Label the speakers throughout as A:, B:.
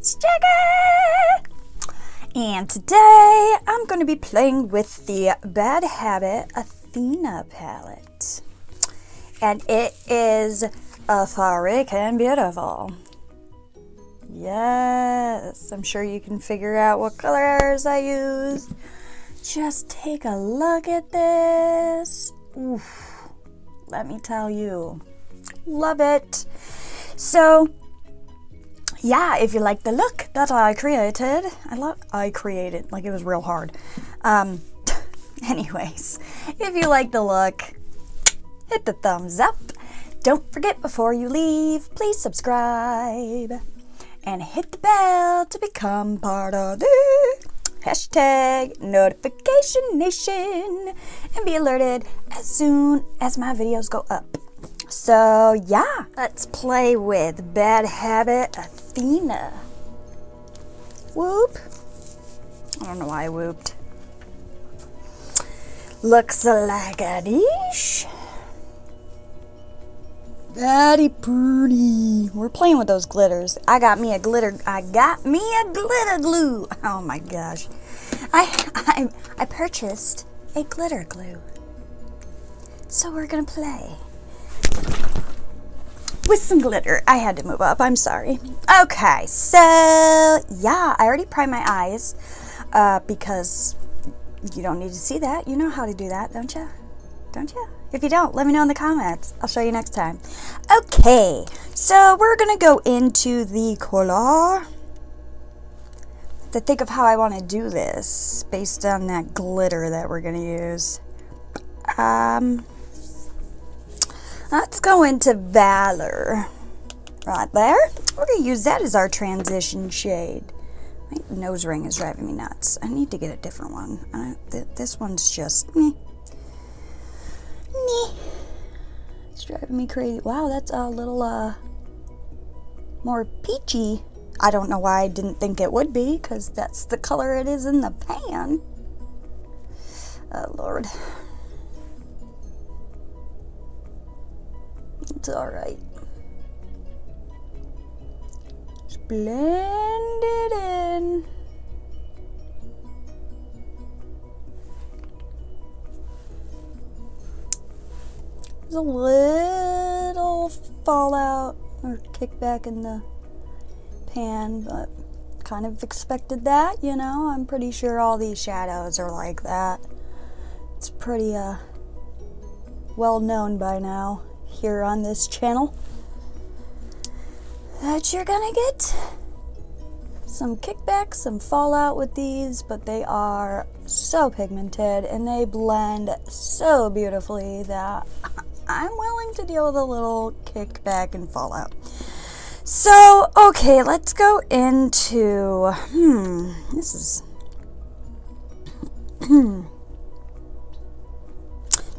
A: it's Jackie! And today I'm going to be playing with the Bad Habit Athena palette. And it is a freaking beautiful. Yes, I'm sure you can figure out what colors I used. Just take a look at this. Oof, let me tell you, love it. So yeah, if you like the look that I created, I created, like it was real hard. Anyways, if you like the look, hit the thumbs up. Don't forget before you leave, please subscribe and hit the bell to become part of the hashtag notification nation and be alerted as soon as my videos go up. So yeah, let's play with Bad Habit Athena. Whoop. I don't know why I whooped. Looks like a dish. Very pretty. We're playing with those glitters. I got me a glitter glue. Oh my gosh. I purchased a glitter glue. So we're gonna play with some glitter. I had to move up, I'm sorry. Okay, so yeah, I already primed my eyes because you don't need to see that. You know how to do that, don't you? Don't you? If you don't, let me know in the comments. I'll show you next time. Okay, so we're gonna go into the color. To think of how I want to do this based on that glitter that we're gonna use. Let's go into Valor. Right there. We're going to use that as our transition shade. My nose ring is driving me nuts. I need to get a different one. This one's just meh. It's driving me crazy. Wow, that's a little more peachy. I don't know why I didn't think it would be, because that's the color it is in the pan. Oh, Lord. It's alright. Just blend it in. There's a little fallout or kickback in the pan, but kind of expected that, you know. I'm pretty sure all these shadows are like that. It's pretty well known by now here on this channel that you're gonna get some kickback, some fallout with these, but they are so pigmented and they blend so beautifully that I'm willing to deal with a little kickback and fallout. So, okay, let's go into, this is, let's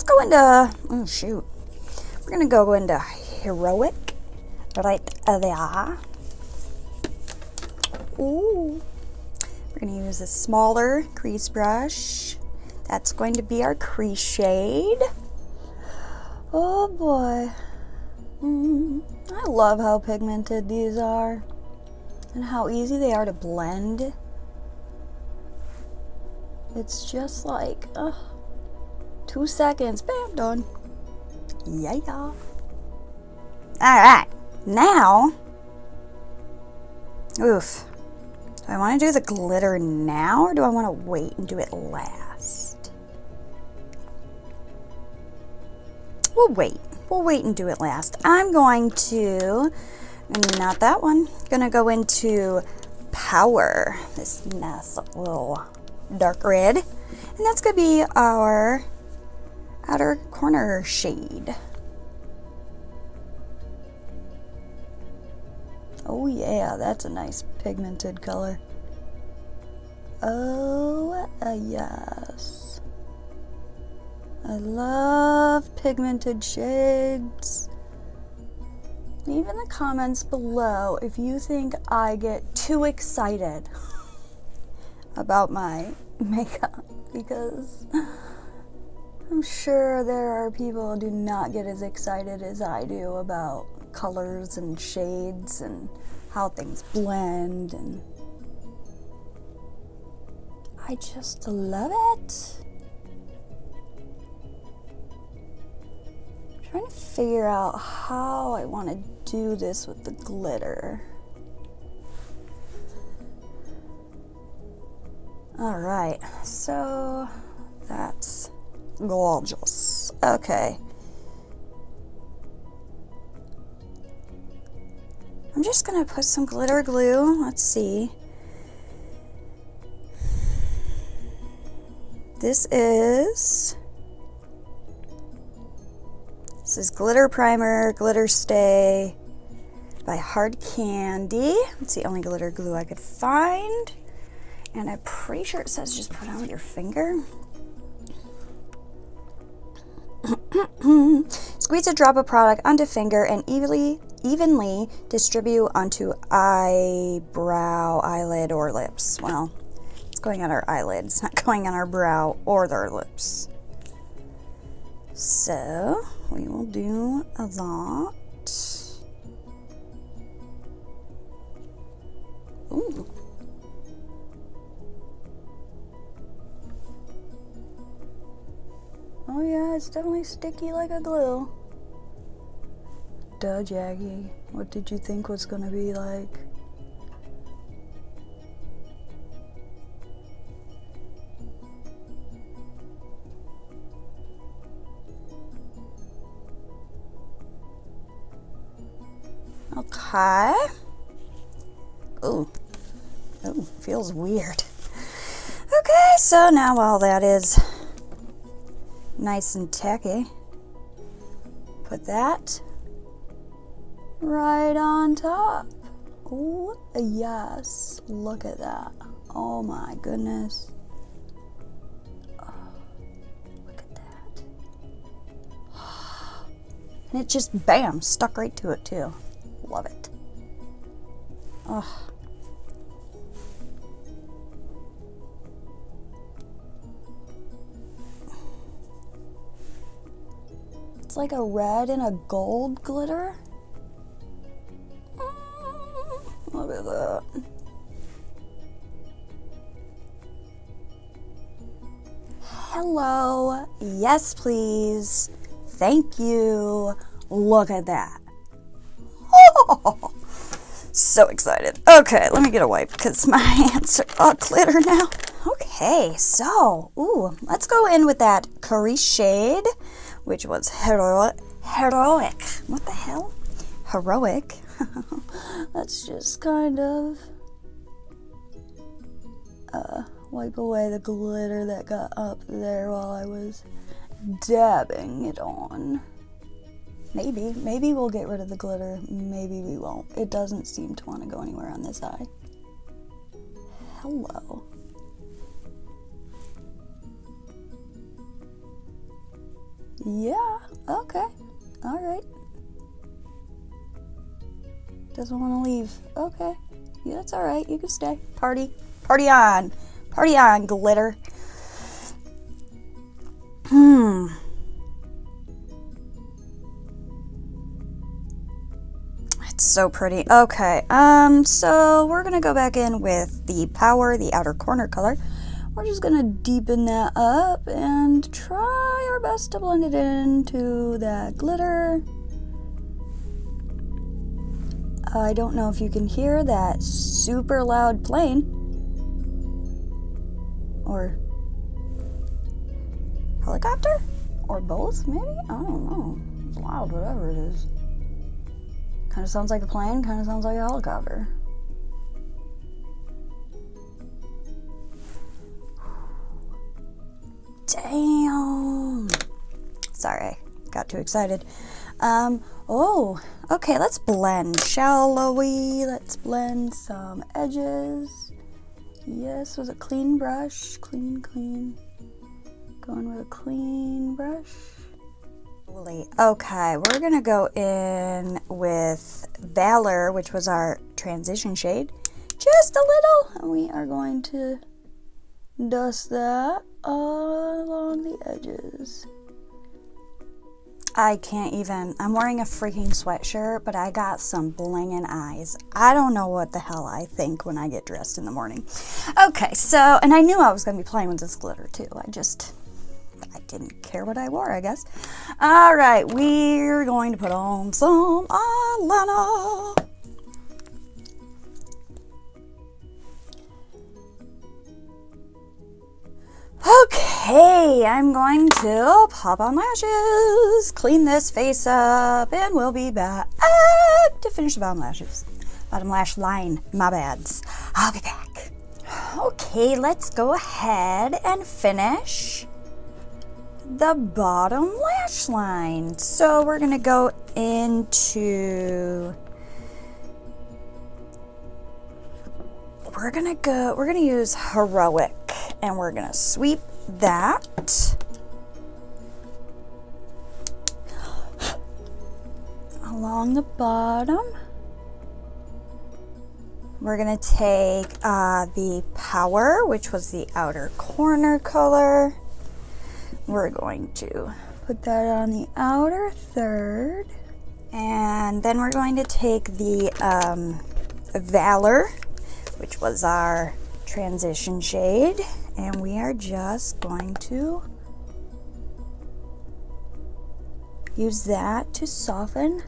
A: go into, oh shoot. We're going to go into Heroic right there. Ooh. We're going to use a smaller crease brush. That's going to be our crease shade. Oh boy. I love how pigmented these are and how easy they are to blend. It's just like 2 seconds, bam, done. Yeah. Alright, now, oof. Do I want to do the glitter now, or do I want to wait and do it last? We'll wait. We'll wait and do it last. I'm going to, not that one, gonna go into Power, this nice little dark red, and that's gonna be our outer corner shade. Oh yeah, that's a nice pigmented color. Oh yes. I love pigmented shades. Leave in the comments below if you think I get too excited about my makeup, because I'm sure there are people who do not get as excited as I do about colors and shades and how things blend, and I just love it. I'm trying to figure out how I want to do this with the glitter. All right, so that's gorgeous. Okay. I'm just gonna put some glitter glue. Let's see. This is Glitter Primer, Glitter Stay by Hard Candy. It's the only glitter glue I could find. And I'm pretty sure it says just put on with your finger. Squeeze a drop of product onto finger and evenly distribute onto eyebrow, eyelid, or lips. Well, it's going on our eyelid. It's not going on our brow or our lips. So we will do a lot. Ooh. Oh yeah, it's definitely sticky like a glue. Duh, Jackie. What did you think was gonna be like? Okay. Ooh. Ooh, feels weird. Okay, so now while that is nice and tacky, put that right on top. Oh yes, look at that. Oh my goodness. Oh, look at that. And it just bam, stuck right to it too. Love it. Oh. It's like a red and a gold glitter. Look at that. Hello. Yes, please. Thank you. Look at that. Oh, so excited. Okay, let me get a wipe because my hands are all glitter now. Okay, so, ooh, let's go in with that Curry shade, which was heroic. What the hell? Heroic. Let's just kind of wipe away the glitter that got up there while I was dabbing it on. Maybe we'll get rid of the glitter. Maybe we won't. It doesn't seem to want to go anywhere on this eye. Hello. Yeah, okay. All right. Doesn't want to leave. Okay. Yeah, that's all right. You can stay. Party on. Party on, glitter. It's so pretty. Okay, so we're gonna go back in with the Power, the outer corner color. We're just gonna deepen that up and try our best to blend it into that glitter. I don't know if you can hear that super loud plane or helicopter or both, maybe? I don't know. It's loud, whatever it is. Kind of sounds like a plane, kind of sounds like a helicopter. Damn. Sorry, got too excited. Oh, okay, let's blend, shall we? Let's blend some edges. Yes, with a clean brush. Clean. Going with a clean brush. Okay, we're gonna go in with Valor, which was our transition shade, just a little, and we are going to dust that all along the edges. I can't even. I'm wearing a freaking sweatshirt, but I got some blingin' eyes. I don't know what the hell I think when I get dressed in the morning. Okay, so, and I knew I was going to be playing with this glitter too. I didn't care what I wore, I guess. All right, we're going to put on some eyeliner. Okay, I'm going to pop on lashes, clean this face up, and we'll be back to finish the bottom lashes. Bottom lash line, my bads. I'll be back. Okay, let's go ahead and finish the bottom lash line. So we're gonna go into, we're gonna use Heroic, and we're gonna sweep that along the bottom. We're gonna take the Power, which was the outer corner color. We're going to put that on the outer third, and then we're going to take the Valor, which was our transition shade, and we are just going to use that to soften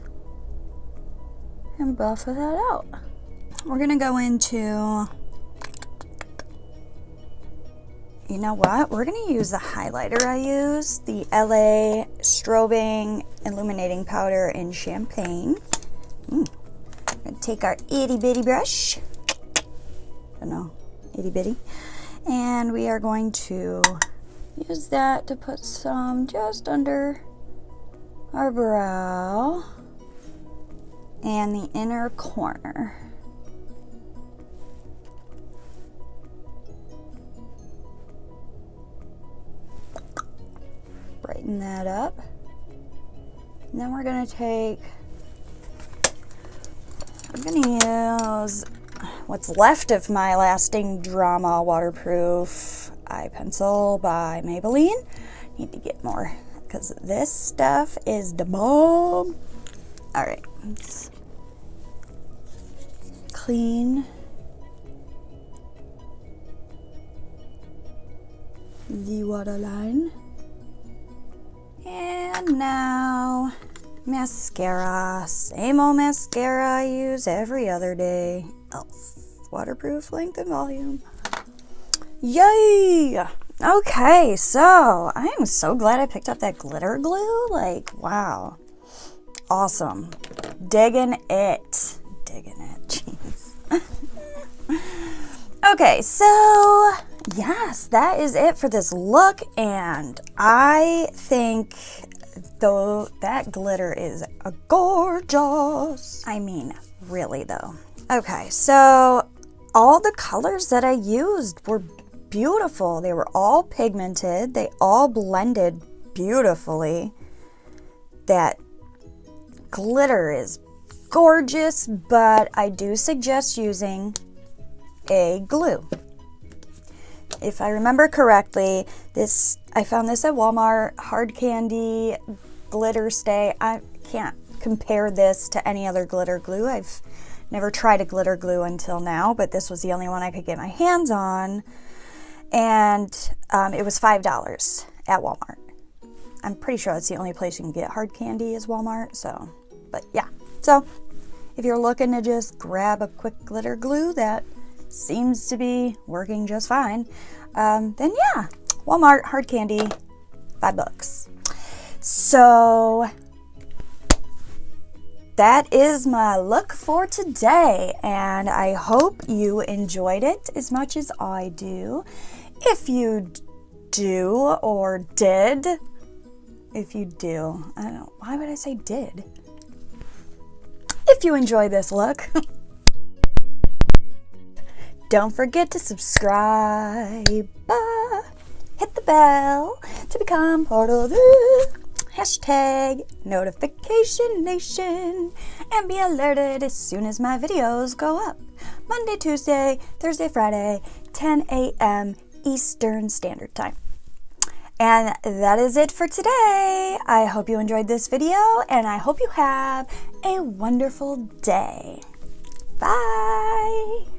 A: and buff that out. We're gonna go into, you know what? We're gonna use the highlighter I use, the LA Strobing Illuminating Powder in Champagne. We're gonna take our itty bitty brush, I don't know, itty bitty, and we are going to use that to put some just under our brow and the inner corner. Brighten that up. And then we're gonna use what's left of my Lasting Drama Waterproof Eye Pencil by Maybelline. Need to get more because this stuff is the bomb. All right, let's clean the waterline. And now mascara. Same old mascara I use every other day. E.L.F. Waterproof, length and volume. Yay! Okay, so I am so glad I picked up that glitter glue. Like, wow. Awesome. Digging it. Jeez. Okay, so yes, that is it for this look, and I think though that glitter is gorgeous. I mean, really though. Okay, so all the colors that I used were beautiful. They were all pigmented. They all blended beautifully. That glitter is gorgeous, but I do suggest using a glue. If I remember correctly, I found this at Walmart, Hard Candy Glitter Stay. I can't compare this to any other glitter glue. I've never tried a glitter glue until now, but this was the only one I could get my hands on, and it was $5 at Walmart. I'm pretty sure that's the only place you can get hard candy is Walmart, so, but yeah. So if you're looking to just grab a quick glitter glue that seems to be working just fine, then yeah, Walmart hard candy, $5. So that is my look for today, and I hope you enjoyed it as much as I do. If you do or did, if you do, I don't know, why would I say did? If you enjoy this look, don't forget to subscribe, hit the bell to become part of the #Notification Nation, and be alerted as soon as my videos go up. Monday, Tuesday, Thursday, Friday, 10 a.m. Eastern Standard Time. And that is it for today. I hope you enjoyed this video, and I hope you have a wonderful day. Bye.